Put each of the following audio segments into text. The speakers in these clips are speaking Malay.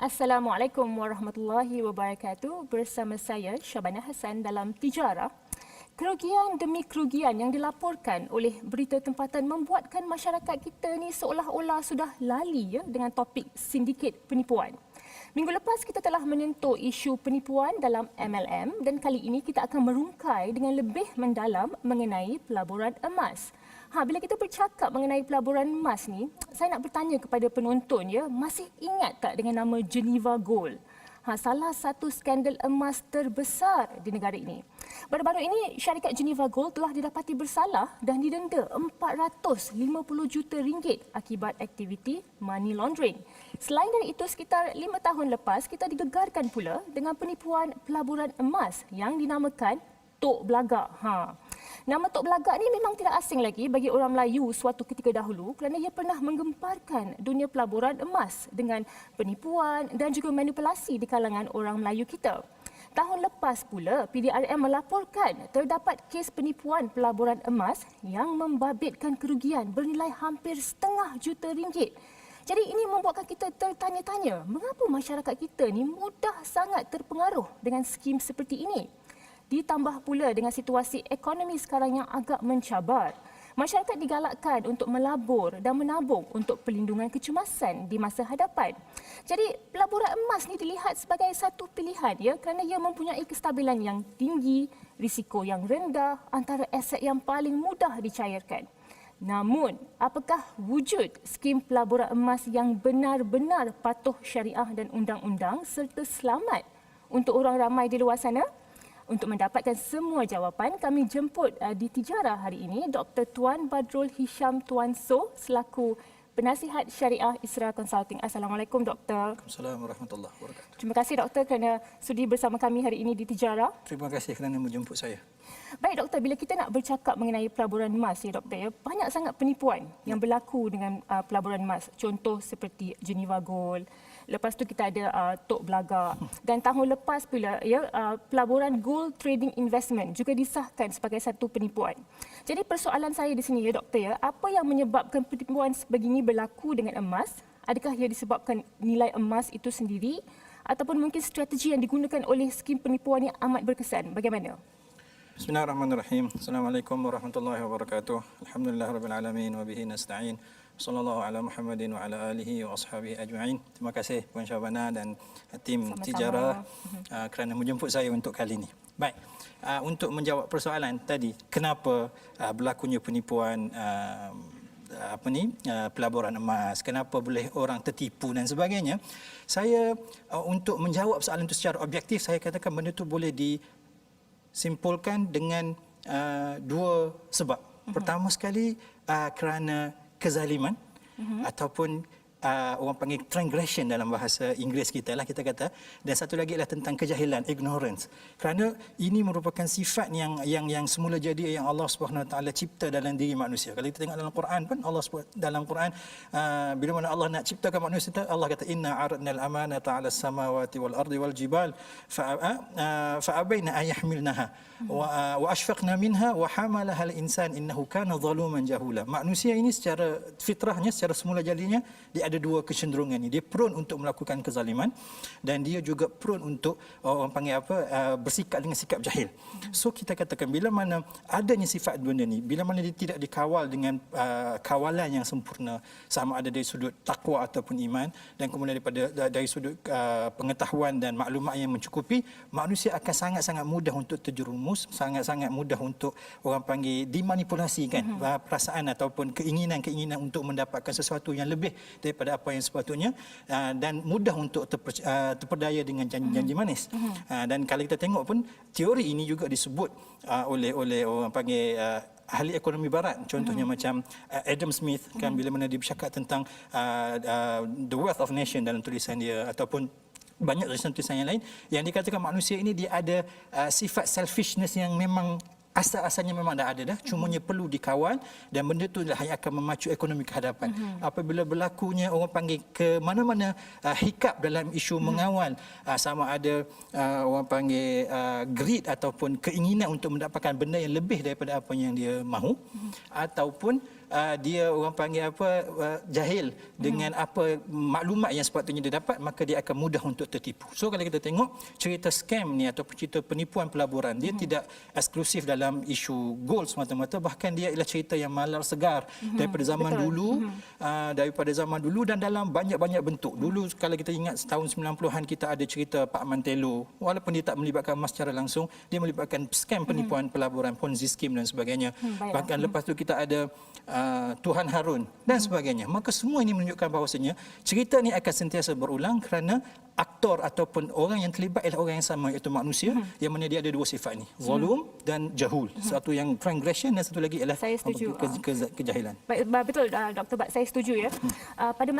Assalamualaikum warahmatullahi wabarakatuh. Bersama saya Syabana Hassan dalam Tijarah. Kerugian demi kerugian yang dilaporkan oleh berita tempatan membuatkan masyarakat kita ni seolah-olah sudah lali dengan topik sindiket penipuan. Minggu lepas kita telah menyentuh isu penipuan dalam MLM dan kali ini kita akan merungkai dengan lebih mendalam mengenai pelaburan emas. Bila kita bercakap mengenai pelaburan emas ni, saya nak bertanya kepada penonton masih ingat tak dengan nama Geneva Gold? Salah satu skandal emas terbesar di negara ini. Baru-baru ini syarikat Geneva Gold telah didapati bersalah dan didenda 450 juta ringgit akibat aktiviti money laundering. Selain dari itu, sekitar 5 tahun lepas kita digegarkan pula dengan penipuan pelaburan emas yang dinamakan Tok Belagak. Nama Tok Belagak ni memang tidak asing lagi bagi orang Melayu suatu ketika dahulu kerana ia pernah menggemparkan dunia pelaburan emas dengan penipuan dan juga manipulasi di kalangan orang Melayu kita. Tahun lepas pula, PDRM melaporkan terdapat kes penipuan pelaburan emas yang membabitkan kerugian bernilai hampir setengah juta ringgit. Jadi ini membuatkan kita tertanya-tanya, mengapa masyarakat kita ni mudah sangat terpengaruh dengan skim seperti ini? Ditambah pula dengan situasi ekonomi sekarang yang agak mencabar. Masyarakat digalakkan untuk melabur dan menabung untuk pelindungan kecemasan di masa hadapan. Jadi pelaburan emas ni dilihat sebagai satu pilihan kerana ia mempunyai kestabilan yang tinggi, risiko yang rendah, antara aset yang paling mudah dicairkan. Namun, apakah wujud skim pelaburan emas yang benar-benar patuh syariah dan undang-undang serta selamat untuk orang ramai di luar sana? Untuk mendapatkan semua jawapan, kami jemput di Tijarah hari ini Dr. Tuan Badrul Hisham Tuan So selaku Penasihat Syariah Isra Consulting. Assalamualaikum, Doktor. Assalamualaikum warahmatullahi wabarakatuh. Terima kasih, Doktor, kerana sudi bersama kami hari ini di Tijarah. Terima kasih kerana menjemput saya. Baik, Doktor, bila kita nak bercakap mengenai pelaburan emas, Doktor, banyak sangat penipuan yang berlaku dengan pelaburan emas. Contoh seperti Geneva Gold. Lepas tu kita ada Tok Belagak. Dan tahun lepas pula pelaburan Gold Trading Investment juga disahkan sebagai satu penipuan. Jadi persoalan saya di sini Doktor, apa yang menyebabkan penipuan sebegini berlaku dengan emas? Adakah ia disebabkan nilai emas itu sendiri ataupun mungkin strategi yang digunakan oleh skim penipuan yang amat berkesan? Bagaimana? Bismillahirrahmanirrahim. Assalamualaikum warahmatullahi wabarakatuh. Alhamdulillahirabbil alamin wa bihi nasta'in. Sallallahu ala Muhammadin wa ala alihi wa ashabihi ajma'in. Terima kasih Puan Syabana dan tim Sama-sama. Tijarah kerana menjemput saya untuk kali ini. Baik, untuk menjawab persoalan tadi, kenapa berlakunya penipuan pelaburan emas, kenapa boleh orang tertipu dan sebagainya. Saya untuk menjawab soalan itu secara objektif, saya katakan benda itu boleh disimpulkan dengan dua sebab. Pertama sekali kerana kezaliman ataupun orang panggil transgression dalam bahasa Inggeris kita lah kita kata, dan satu lagi adalah tentang kejahilan, ignorance. Kerana ini merupakan sifat yang semula jadi yang Allah Subhanahu Wa Taala cipta dalam diri manusia. Kalau kita tengok dalam Quran pun dalam Quran bila mana Allah nak ciptakan manusia, Allah kata inna aradnal amanata 'alas samawati wal ardi wal jibal fa abaina an yahmilnaha wa ashfaqna minha wa hamalaha al insan innahu kana zaluman jahula. Manusia ini secara fitrahnya, secara semula jadinya dia ada dua kecenderungan ni. Dia prone untuk melakukan kezaliman dan dia juga prone untuk orang panggil bersikap dengan sikap jahil. So kita katakan bila mana adanya sifat benda ni, bila mana dia tidak dikawal dengan kawalan yang sempurna, sama ada dari sudut takwa ataupun iman, dan kemudian dari sudut pengetahuan dan maklumat yang mencukupi, manusia akan sangat-sangat mudah untuk terjerumus, sangat-sangat mudah untuk orang panggil dimanipulasikan perasaan ataupun keinginan-keinginan untuk mendapatkan sesuatu yang lebih daripada apa yang sepatutnya, dan mudah untuk terperdaya dengan janji-janji manis. Dan kalau kita tengok pun teori ini juga disebut oleh orang panggil ahli ekonomi barat, contohnya macam Adam Smith kan, bila mana dia bercakap tentang the wealth of nation dalam tulisan dia, ataupun banyak tulisan-tulisan yang lain yang dikatakan manusia ini dia ada sifat selfishness yang memang asal-asalnya memang dah ada dah, cumanya perlu dikawal, dan benda itulah yang akan memacu ekonomi ke hadapan. Apabila berlakunya orang panggil ke mana-mana hiccup dalam isu mengawal, sama ada orang panggil greed ataupun keinginan untuk mendapatkan benda yang lebih daripada apa yang dia mahu, ataupun dia orang panggil apa jahil dengan apa maklumat yang sepatutnya dia dapat, maka dia akan mudah untuk tertipu. So kalau kita tengok cerita scam ni ataupun cerita penipuan pelaburan, dia tidak eksklusif dalam isu gold semata-mata, bahkan dia ialah cerita yang malar segar daripada zaman dulu, dan dalam banyak-banyak bentuk. Dulu kalau kita ingat tahun 90-an kita ada cerita Pak Mantelo, walaupun dia tak melibatkan emas secara langsung, dia melibatkan scam penipuan pelaburan, Ponzi scheme dan sebagainya. Bahkan lepas tu kita ada Tuhan Harun dan sebagainya. Maka semua ini menunjukkan bahawasanya cerita ini akan sentiasa berulang kerana aktor ataupun orang yang terlibat ialah orang yang sama, iaitu manusia, yang mana dia ada dua sifat ni, zalim dan jahul. Satu yang transgression dan satu lagi ialah kejahilan. Betul Dr. Bat, saya setuju ya. Pada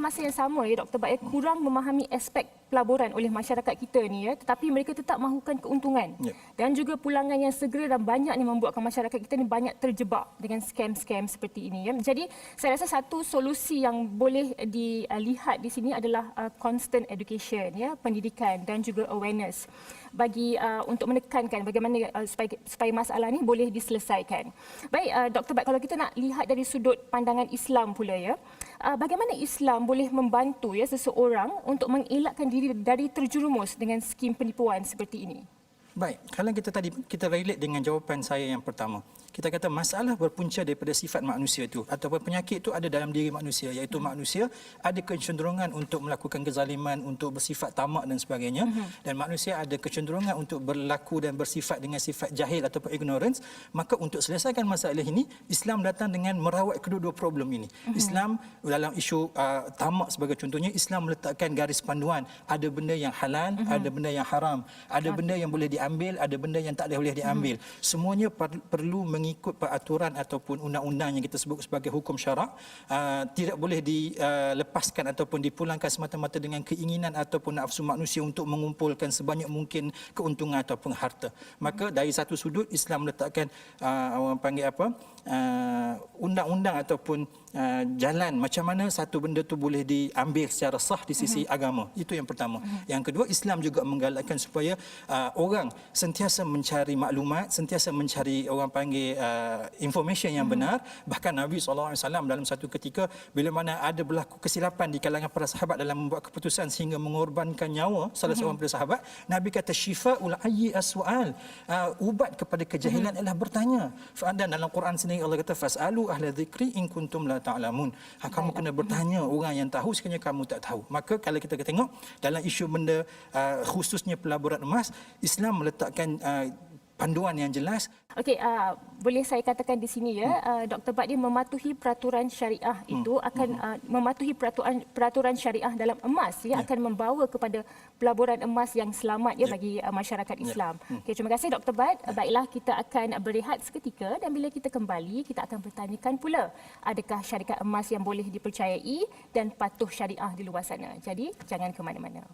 masa yang sama ya Dr. Bat, kurang memahami aspek pelaburan oleh masyarakat kita ni ya, tetapi mereka tetap mahukan keuntungan. Dan juga pulangan yang segera dan banyak ni membuatkan masyarakat kita ni banyak terjebak dengan scam-scam seperti ini ya. Jadi saya rasa satu solusi yang boleh dilihat di sini adalah constant education ya, pendidikan dan juga awareness bagi untuk menekankan bagaimana supaya masalah ni boleh diselesaikan. Baik Dr. Bat, kalau kita nak lihat dari sudut pandangan Islam pula ya, bagaimana Islam boleh membantu ya seseorang untuk mengelakkan diri dari terjerumus dengan skim penipuan seperti ini? Baik, kalau kita relate dengan jawapan saya yang pertama. Kita kata masalah berpunca daripada sifat manusia itu ataupun penyakit itu ada dalam diri manusia, iaitu manusia ada kecenderungan untuk melakukan kezaliman, untuk bersifat tamak dan sebagainya, dan manusia ada kecenderungan untuk berlaku dan bersifat dengan sifat jahil ataupun ignorance. Maka untuk selesaikan masalah ini, Islam datang dengan merawat kedua-dua problem ini. Islam dalam isu tamak sebagai contohnya, Islam meletakkan garis panduan, ada benda yang halal, ada benda yang haram, ada benda yang boleh diambil, ada benda yang tak boleh diambil. Semuanya perlu mengikut peraturan ataupun undang-undang yang kita sebut sebagai hukum syarak. Tidak boleh dilepaskan ataupun dipulangkan semata-mata dengan keinginan ataupun nafsu manusia untuk mengumpulkan sebanyak mungkin keuntungan ataupun harta. Maka dari satu sudut Islam meletakkan orang panggil apa, undang-undang ataupun jalan macam mana satu benda tu boleh diambil secara sah di sisi agama. Itu yang pertama. Yang kedua, Islam juga menggalakkan supaya orang sentiasa mencari maklumat, sentiasa mencari orang panggil information yang benar. Bahkan Nabi SAW dalam satu ketika bila mana ada berlaku kesilapan di kalangan para sahabat dalam membuat keputusan sehingga mengorbankan nyawa salah seorang daripada sahabat, Nabi kata syifa'ul ayyi as-su'al, ubat kepada kejahilan adalah bertanya. Dan dalam Quran sendiri Allah kata fas'alu ahla dzikri in kuntum la ta'lamun. Kamu kena bertanya orang yang tahu sekiranya kamu tak tahu. Maka kalau kita tengok dalam isu benda khususnya pelaburan emas, Islam meletakkan panduan yang jelas. Okey, boleh saya katakan di sini ya, Dr. Bat, dia mematuhi peraturan syariah itu akan mematuhi peraturan syariah dalam emas ya, akan membawa kepada pelaburan emas yang selamat ya bagi masyarakat Islam. Okey, terima kasih Dr. Bat. Baiklah, kita akan berehat seketika dan bila kita kembali kita akan bertanyakan pula adakah syarikat emas yang boleh dipercayai dan patuh syariah di luar sana. Jadi jangan ke mana-mana.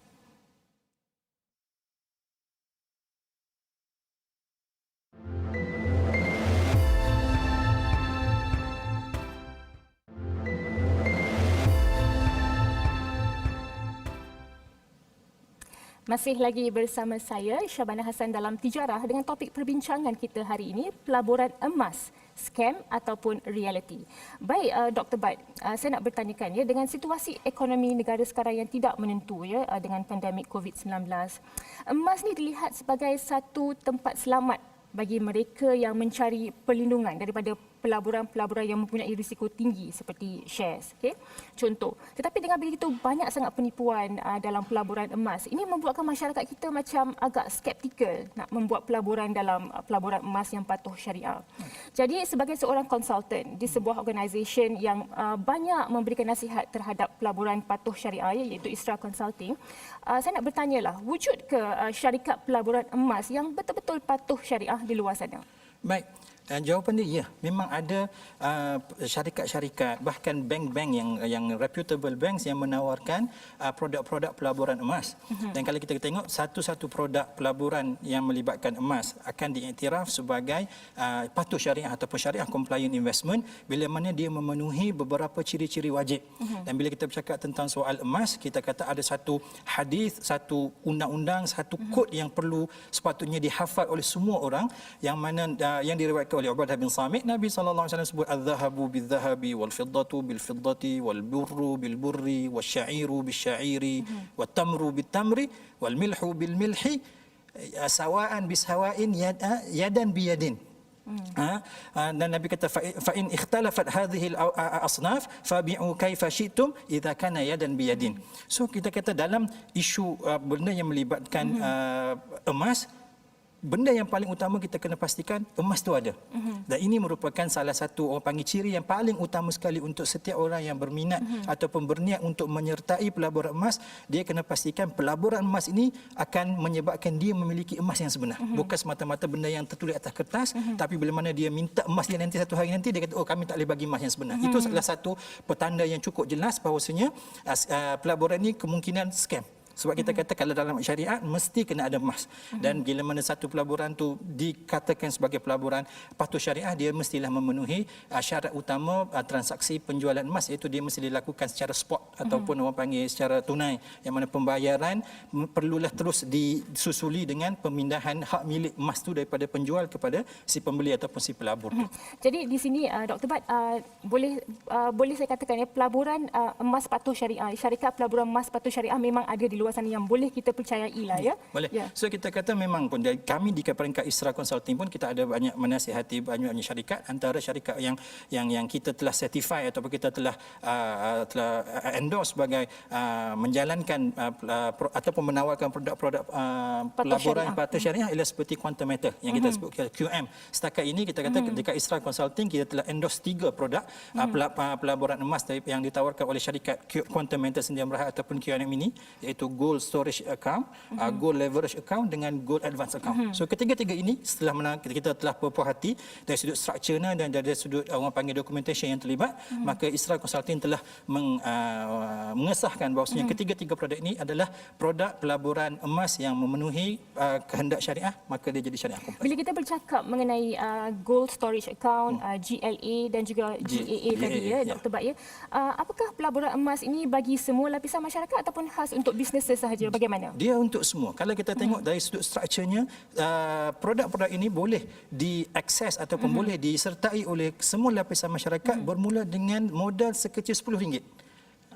Masih lagi bersama saya, Syabana Hassan dalam Tijarah dengan topik perbincangan kita hari ini, pelaburan emas, scam ataupun reality. Baik, Dr. Bat, saya nak bertanyakan ya, dengan situasi ekonomi negara sekarang yang tidak menentu ya, dengan pandemik COVID-19, emas ni dilihat sebagai satu tempat selamat bagi mereka yang mencari perlindungan daripada pelaburan-pelaburan yang mempunyai risiko tinggi seperti shares. Okay? Contoh. Tetapi dengan begitu banyak sangat penipuan dalam pelaburan emas, ini membuatkan masyarakat kita macam agak skeptikal nak membuat pelaburan dalam pelaburan emas yang patuh syariah. Jadi sebagai seorang konsultan di sebuah organisasi yang banyak memberikan nasihat terhadap pelaburan patuh syariah iaitu Isra Consulting, saya nak bertanyalah, wujud ke syarikat pelaburan emas yang betul-betul patuh syariah di luar sana? Baik. Jawapan dia, ya, memang ada syarikat-syarikat, bahkan bank-bank yang reputable banks yang menawarkan produk-produk pelaburan emas. Dan kalau kita tengok satu-satu produk pelaburan yang melibatkan emas akan diiktiraf sebagai patuh syariah ataupun syariah compliant investment bila mana dia memenuhi beberapa ciri-ciri wajib. Dan bila kita bercakap tentang soal emas, kita kata ada satu hadis, satu undang-undang, satu kod yang perlu sepatutnya dihafal oleh semua orang, yang mana yang diriwayatkan diriwayatkan oleh Ubadah bin Samit, Nabi sallallahu alaihi wasallam sebut adz-dzahabu bil-dzahabi wal-fiddatu bil-fiddati wal-burru bil-burri wasy-sya'iru bisy-sya'iri wat-tamru bit-tamri wal-milhu bil-milhi sawa'an bisawa'in yadan biyadin. Dan Nabi kata fa in ikhtalafat hadhihi al-asnaf fabi'u kaifa syi'tum idza kana yadan biyadin. So kita kata dalam isu benda yang melibatkan emas, benda yang paling utama kita kena pastikan emas tu ada. Dan ini merupakan salah satu orang panggil ciri yang paling utama sekali untuk setiap orang yang berminat ataupun berniat untuk menyertai pelaburan emas. Dia kena pastikan pelaburan emas ini akan menyebabkan dia memiliki emas yang sebenar. Bukan semata-mata benda yang tertulis atas kertas, tapi bila mana dia minta emas dia nanti satu hari nanti dia kata, oh kami tak boleh bagi emas yang sebenar. Itu salah satu petanda yang cukup jelas bahawasanya pelaburan ini kemungkinan scam. Sebab kita kata kalau dalam syariat mesti kena ada emas. Dan bila mana satu pelaburan tu dikatakan sebagai pelaburan patuh syariah, dia mestilah memenuhi syarat utama transaksi penjualan emas, iaitu dia mesti dilakukan secara spot ataupun orang panggil secara tunai, yang mana pembayaran perlulah terus disusuli dengan pemindahan hak milik emas tu daripada penjual kepada si pembeli ataupun si pelabur tu. Jadi di sini Dr. Bat, boleh saya katakan ya, pelaburan emas patuh syariah, syarikat pelaburan emas patuh syariah memang ada di luar sana yang boleh kita percayai lah ya. Boleh. Ya. So kita kata memang pun kami di peringkat Isra Consulting pun kita ada banyak menasihati banyak syarikat, antara syarikat yang kita telah certify ataupun kita telah endorse sebagai menjalankan ataupun menawarkan produk-produk pelaburan patuh syariah ialah seperti Quantum Matter yang kita sebut QM. Setakat ini kita kata dekat Isra Consulting kita telah endorse 3 produk pelaburan emas yang ditawarkan oleh syarikat Quantum Matter Sedia Berhad ataupun QM ini, iaitu Gold Storage Account, Gold Leverage Account dengan Gold Advance Account. So ketiga-tiga ini setelah kita telah berpuas hati dari sudut strukturnya dan dari sudut orang panggil documentation yang terlibat, maka Isra Consulting telah mengesahkan bahawasanya ketiga-tiga produk ini adalah produk pelaburan emas yang memenuhi kehendak syariah, maka dia jadi syariah kompas. Bila kita bercakap mengenai Gold Storage Account, GLA dan juga GAA tadi ya, Dr. Bat ya, apakah pelaburan emas ini bagi semua lapisan masyarakat ataupun khas untuk bisnes sahaja, bagaimana? Dia untuk semua. Kalau kita tengok dari sudut strukturnya, produk-produk ini boleh diakses ataupun boleh disertai oleh semua lapisan masyarakat bermula dengan modal sekecil RM10.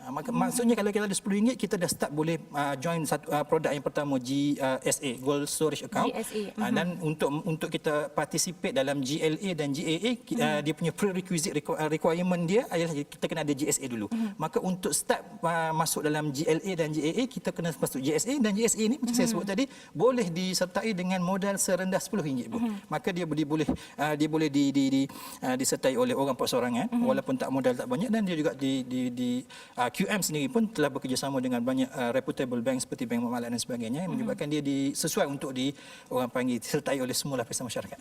Maksudnya kalau kita ada RM10, kita dah start boleh join satu produk yang pertama, GSA, Gold Storage Account. Dan untuk kita participate dalam GLA dan GAA, dia punya prerequisite requirement dia adalah kita kena ada GSA dulu. Maka untuk start masuk dalam GLA dan GAA, kita kena masuk GSA, dan GSA ni macam saya sebut tadi boleh disertai dengan modal serendah RM10 pun. Maka dia boleh disertai oleh orang perseorangan walaupun tak modal tak banyak, dan dia juga QM sendiri pun telah bekerjasama dengan banyak reputable bank seperti Bank Muamalat dan sebagainya, yang menyebabkan dia sesuai untuk orang panggil disertai oleh semua lapisan masyarakat.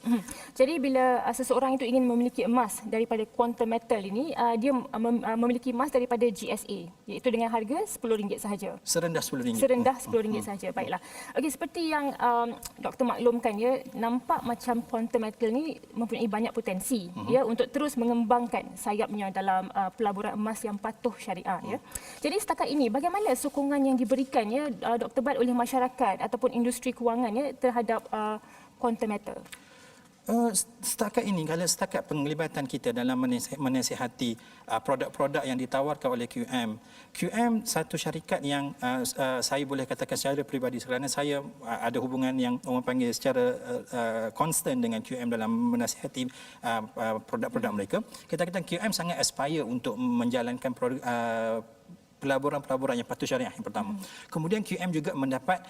Jadi bila seseorang itu ingin memiliki emas daripada Quantum Metal ini, dia memiliki emas daripada GSA, iaitu dengan harga RM10 sahaja. Serendah RM10. Serendah RM10 sahaja. Baiklah. Okey, seperti yang Doktor maklumkan ya, nampak macam Quantum Metal ni mempunyai banyak potensi ya untuk terus mengembangkan sayapnya dalam pelaburan emas yang patuh syariah ya. Jadi setakat ini bagaimana sokongan yang diberikan ya Dr. Bat oleh masyarakat ataupun industri kewangan ya terhadap Quantum Metal? Setakat ini, kalau setakat penglibatan kita dalam menasihati produk-produk yang ditawarkan oleh QM satu syarikat yang saya boleh katakan secara peribadi, kerana saya ada hubungan yang orang panggil secara konstan dengan QM dalam menasihati produk-produk mereka. Kita kata QM sangat aspire untuk menjalankan pelaburan-pelaburan yang patuh syariah yang pertama. Kemudian QM juga mendapat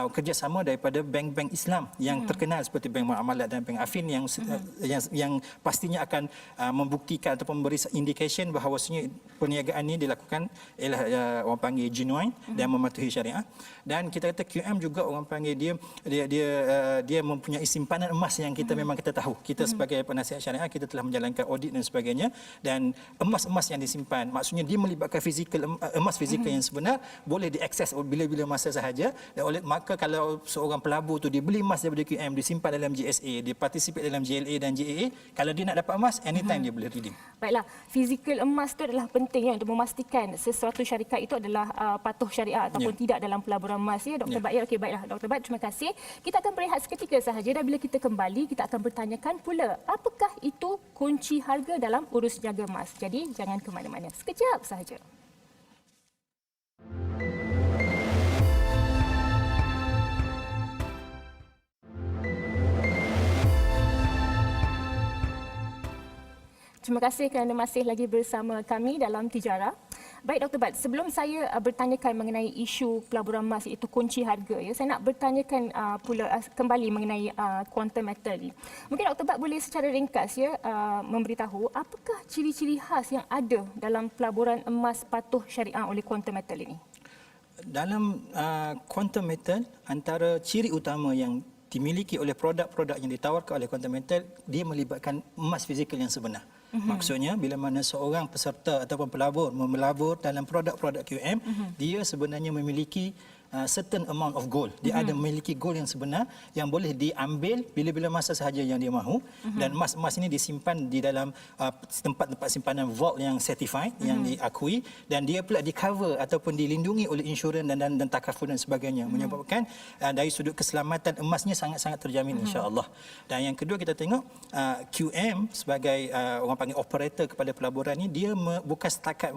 kerjasama daripada bank-bank Islam yang terkenal seperti Bank Muamalat dan Bank Affin yang pastinya akan membuktikan atau memberi indication bahawasanya perniagaan ini dilakukan ialah orang panggil genuine dan mematuhi syariah. Dan kita kata QM juga orang panggil dia mempunyai simpanan emas yang kita memang kita tahu. Kita sebagai penasihat syariah kita telah menjalankan audit dan sebagainya, dan emas-emas yang disimpan maksudnya dia melibatkan fizikal emas fizikal yang sebenar boleh diakses bila-bila masa sahaja. Dan maka kalau seorang pelabur tu dia beli emas daripada QM, disimpan dalam GSA, dia participate dalam GLA dan GAA, kalau dia nak dapat emas anytime dia boleh redeem. Baiklah, fizikal emas tu adalah penting untuk memastikan sesuatu syarikat itu adalah patuh syariah ataupun tidak dalam pelaburan emas ya Dr. Bat. Ya, okey, baiklah Dr. Bat, terima kasih. Kita akan berehat seketika sahaja dan bila kita kembali kita akan bertanyakan pula apakah itu kunci harga dalam urus jaga emas. Jadi jangan ke mana-mana. Sekejap sahaja. Terima kasih kerana masih lagi bersama kami dalam Tijara. Baik Dr. Bat, sebelum saya bertanyakan mengenai isu pelaburan emas iaitu kunci harga, ya, saya nak bertanyakan pula kembali mengenai quantum metal ni. Mungkin Dr. Bat boleh secara ringkas ya memberitahu apakah ciri-ciri khas yang ada dalam pelaburan emas patuh syariah oleh quantum metal ini? Dalam quantum metal, antara ciri utama yang dimiliki oleh produk-produk yang ditawarkan oleh quantum metal, dia melibatkan emas fizikal yang sebenar. Maksudnya bila mana seorang peserta ataupun pelabur melabur dalam produk-produk QM, dia sebenarnya memiliki certain amount of gold. Dia ada memiliki gold yang sebenar yang boleh diambil bila-bila masa sahaja yang dia mahu, dan emas-emas ini disimpan di dalam tempat-tempat simpanan vault yang certified, yang diakui, dan dia pula di cover ataupun dilindungi oleh insurans dan takaful dan sebagainya, menyebabkan dari sudut keselamatan emasnya sangat-sangat terjamin insya-Allah. Dan yang kedua kita tengok QM sebagai orang panggil operator kepada pelaburan ini, dia bukan setakat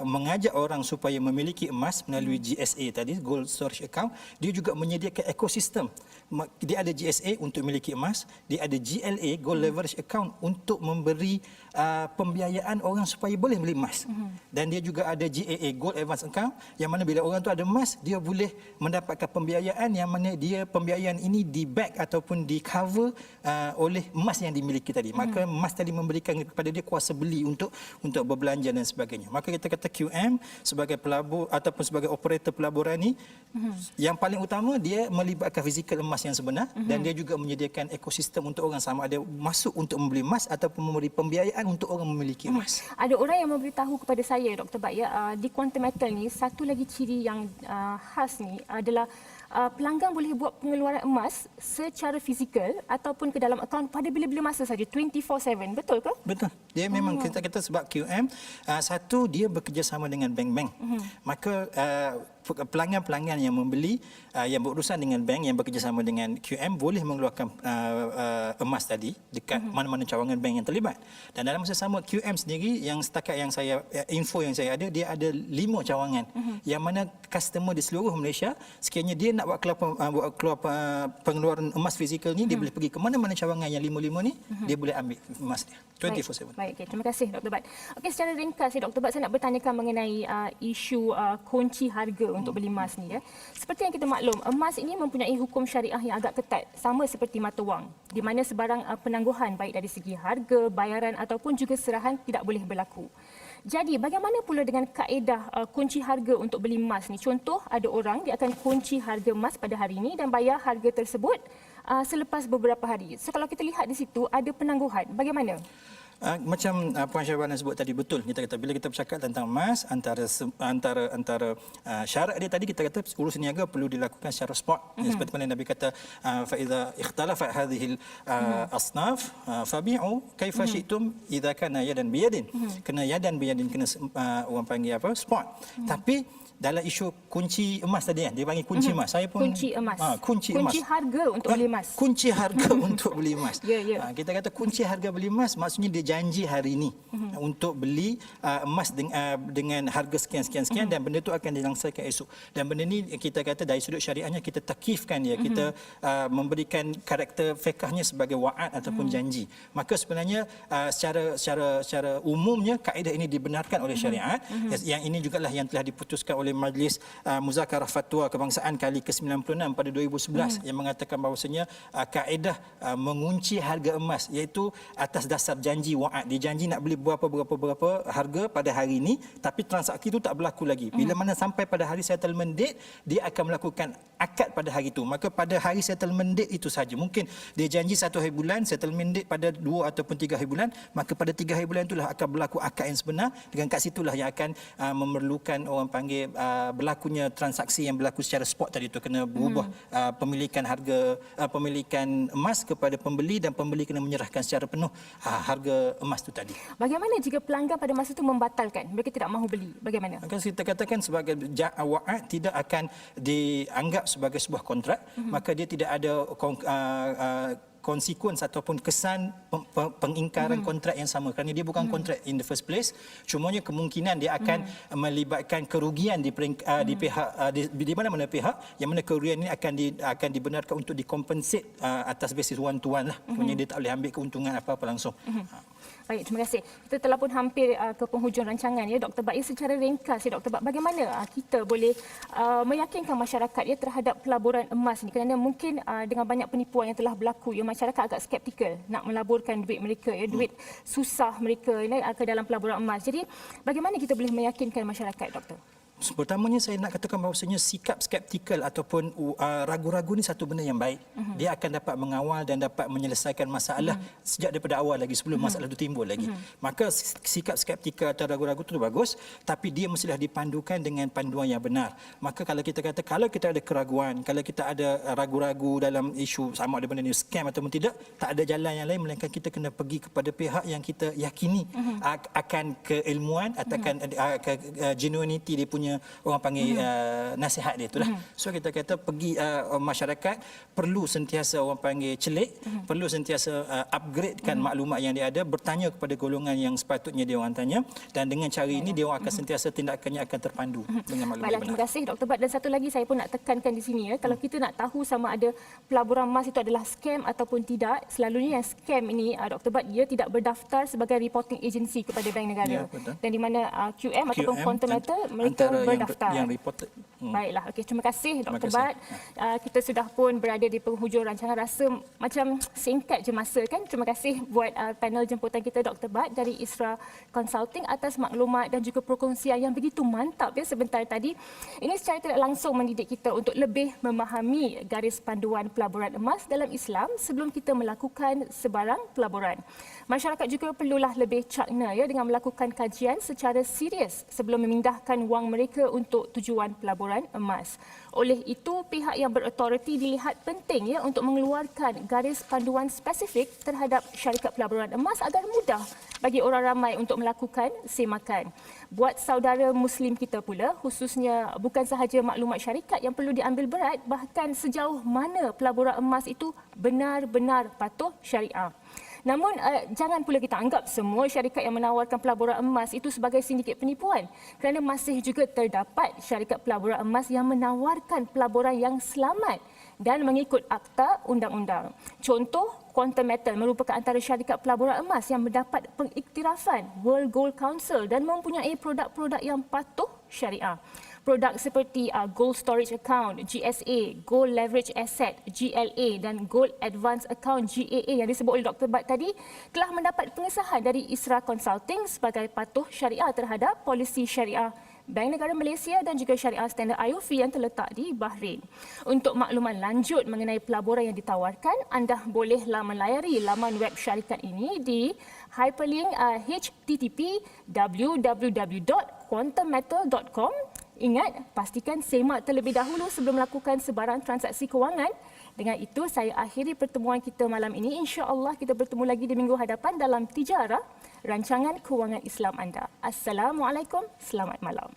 mengajak orang supaya memiliki emas melalui GSA tadi, Gold Storage Account, dia juga menyediakan ekosistem. Dia ada GSA untuk memiliki emas, dia ada GLA, Gold Leverage Account, untuk memberi pembiayaan orang supaya boleh beli emas. Dan dia juga ada GAA, Gold Advance Account, yang mana bila orang tu ada emas, dia boleh mendapatkan pembiayaan yang mana pembiayaan ini di-back ataupun di-cover oleh emas yang dimiliki tadi. Maka emas tadi memberikan kepada dia kuasa beli untuk berbelanja dan sebagainya. Maka kita kata QM sebagai pelabur ataupun sebagai operator pelaburan ni, yang paling utama dia melibatkan fizikal emas yang sebenar, dan dia juga menyediakan ekosistem untuk orang sama ada masuk untuk membeli emas ataupun memberi pembiayaan untuk orang memiliki emas. Ada orang yang memberitahu kepada saya Dr. Bat ya, di quantum metal ni satu lagi ciri yang khas ni adalah pelanggan boleh buat pengeluaran emas secara fizikal ataupun ke dalam akaun pada bila-bila masa saja 24/7. Betul ke? Betul. Dia memang kita sebab QM satu, dia bekerjasama dengan bank-bank. Maka pelanggan-pelanggan yang membeli yang berurusan dengan bank yang bekerjasama dengan QM boleh mengeluarkan emas tadi dekat mana-mana cawangan bank yang terlibat. Dan dalam masa sama QM sendiri, yang setakat yang saya info yang saya ada, dia ada 5 cawangan yang mana customer di seluruh Malaysia sekiranya dia nak buat keluar pengeluaran emas fizikal ni, dia boleh pergi ke mana-mana cawangan yang 5 ni, dia boleh ambil emas dia 24/7. Baik, okay. Terima kasih Dr. Bat. Okey, secara ringkas ya Dr. Bat, saya nak bertanyakan mengenai isu kunci harga untuk beli emas ni ya. Seperti yang kita maklum, emas ini mempunyai hukum syariah yang agak ketat, sama seperti mata wang, di mana sebarang penangguhan baik dari segi harga, bayaran ataupun juga serahan tidak boleh berlaku. Jadi bagaimana pula dengan kaedah kunci harga untuk beli emas ni? Contoh, ada orang dia akan kunci harga emas pada hari ini dan bayar harga tersebut selepas beberapa hari. So kalau kita lihat di situ ada penangguhan, bagaimana? Macam Puan Syahbana sebut tadi, betul. Kita kata bila kita bercakap tentang emas, antara syarat dia tadi, kita kata urus niaga perlu dilakukan secara spot. Seperti mana Nabi kata, fa idza ikhtalafat hadhihi asnaf fabi'u kaifa syi'tum idza kana yadan biyadin. Kena yadan biyadin, kena orang panggil apa? Spot. Tapi dalam isu kunci emas tadi, dia panggil kunci emas. Saya pun kunci emas. Kunci emas. Kunci harga untuk beli emas. Kunci harga untuk beli emas. Ya. Kita kata kunci harga beli emas, maksudnya dia janji hari ini untuk beli emas dengan harga sekian-sekian dan benda itu akan dilangsanakan esok. Dan benda ni kita kata dari sudut syariahnya kita takifkan dia, kita memberikan karakter fiqahnya sebagai wa'ad ataupun janji. Maka sebenarnya secara umumnya kaedah ini dibenarkan oleh syariat. Yang ini jugalah yang telah diputuskan oleh Majlis Muzakarah Fatwa Kebangsaan kali ke-96 pada 2011 yang mengatakan bahawasanya kaedah mengunci harga emas iaitu atas dasar janji wa'ad. Dia janji nak beli berapa harga pada hari ini, tapi transaksi itu tak berlaku lagi. Bila mana sampai pada hari settlement date, dia akan melakukan akad pada hari itu. Maka pada hari settlement date itu saja. Mungkin dia janji 1 hari bulan, settlement date pada 2 ataupun 3 hari bulan, maka pada 3 hari bulan itulah akan berlaku akad yang sebenar. Dengan kat situlah yang akan memerlukan orang panggil berlakunya transaksi yang berlaku secara spot tadi itu, kena berubah pemilikan harga pemilikan emas kepada pembeli, dan pembeli kena menyerahkan secara penuh harga emas itu tadi. Bagaimana jika pelanggan pada masa itu membatalkan, mereka tidak mahu beli, bagaimana? Maka kita katakan sebagai wa'ad tidak akan dianggap sebagai sebuah kontrak, maka dia tidak ada konsekuens ataupun kesan pengingkaran kontrak yang sama, kerana dia bukan kontrak in the first place. Cumanya kemungkinan dia akan melibatkan kerugian di pihak di mana-mana pihak, yang mana kerugian ini akan dibenarkan untuk dikompensate atas basis one to one lah. Maksudnya dia tak boleh ambil keuntungan apa-apa langsung. Baik, terima kasih. Kita telah pun hampir ke penghujung rancangan ya, Dr. Bat. Secara ringkas ya, Dr. Bat, bagaimana kita boleh meyakinkan masyarakat ya terhadap pelaburan emas ini? Kerana mungkin dengan banyak penipuan yang telah berlaku, ya, masyarakat agak skeptikal nak melaburkan duit mereka, ya, duit susah mereka ya, ke dalam pelaburan emas. Jadi, bagaimana kita boleh meyakinkan masyarakat, Doktor? Pertamanya saya nak katakan bahawasanya sikap skeptikal ataupun ragu-ragu ni satu benda yang baik. Dia akan dapat mengawal dan dapat menyelesaikan masalah sejak daripada awal lagi, sebelum masalah itu timbul lagi. Maka sikap skeptikal atau ragu-ragu itu bagus, tapi dia mestilah dipandukan dengan panduan yang benar. Maka kalau kita kata, kalau kita ada keraguan, kalau kita ada ragu-ragu dalam isu sama ada benda ni scam ataupun tidak, tak ada jalan yang lain melainkan kita kena pergi kepada pihak yang kita yakini akan keilmuan atau akan genuinity dia punya orang panggil nasihat dia itulah. So kita kata pergi masyarakat perlu sentiasa orang panggil celik, perlu sentiasa upgradekan maklumat yang dia ada, bertanya kepada golongan yang sepatutnya dia orang tanya, dan dengan cara ini dia orang akan sentiasa tindakannya akan terpandu dengan maklumat yang benar. Terima kasih Dr. Bat. Dan satu lagi saya pun nak tekankan di sini ya, kalau kita nak tahu sama ada pelaburan emas itu adalah scam ataupun tidak, selalunya yang scam ini Dr. Bat, dia tidak berdaftar sebagai reporting agency kepada bank negara. Ya, dan di mana QM ataupun Quantum Metal mereka berdaftar. Yang reported. Baiklah, okey, terima kasih Dr. Bat. Kita sudah pun berada di penghujung rancangan, rasa macam singkat je masa kan. Terima kasih buat panel jemputan kita Dr. Bat dari Isra Consulting atas maklumat dan juga perkongsian yang begitu mantap ya sebentar tadi. Ini secara tidak langsung mendidik kita untuk lebih memahami garis panduan pelaburan emas dalam Islam sebelum kita melakukan sebarang pelaburan. Masyarakat juga perlulah lebih cakna ya dengan melakukan kajian secara serius sebelum memindahkan wang mereka untuk tujuan pelaburan emas. Oleh itu, pihak yang berautoriti dilihat penting ya untuk mengeluarkan garis panduan spesifik terhadap syarikat pelaburan emas agar mudah bagi orang ramai untuk melakukan semakan. Buat saudara Muslim kita pula, khususnya bukan sahaja maklumat syarikat yang perlu diambil berat, bahkan sejauh mana pelaburan emas itu benar-benar patuh syariah. Namun, jangan pula kita anggap semua syarikat yang menawarkan pelaburan emas itu sebagai sindiket penipuan, kerana masih juga terdapat syarikat pelaburan emas yang menawarkan pelaburan yang selamat dan mengikut akta undang-undang. Contoh, Quantum Metal merupakan antara syarikat pelaburan emas yang mendapat pengiktirafan World Gold Council dan mempunyai produk-produk yang patuh syariah. Produk seperti Gold Storage Account, GSA, Gold Leverage Asset, GLA dan Gold Advance Account, GAA yang disebut oleh Dr. Bat tadi telah mendapat pengesahan dari Isra Consulting sebagai patuh syariah terhadap polisi syariah Bank Negara Malaysia dan juga syariah standard IOF yang terletak di Bahrain. Untuk makluman lanjut mengenai pelaburan yang ditawarkan, anda bolehlah melayari laman web syarikat ini di hyperlink http www.quantummetal.com. Ingat, pastikan semak terlebih dahulu sebelum melakukan sebarang transaksi kewangan. Dengan itu, saya akhiri pertemuan kita malam ini. InsyaAllah kita bertemu lagi di minggu hadapan dalam Tijarah, rancangan kewangan Islam anda. Assalamualaikum, selamat malam.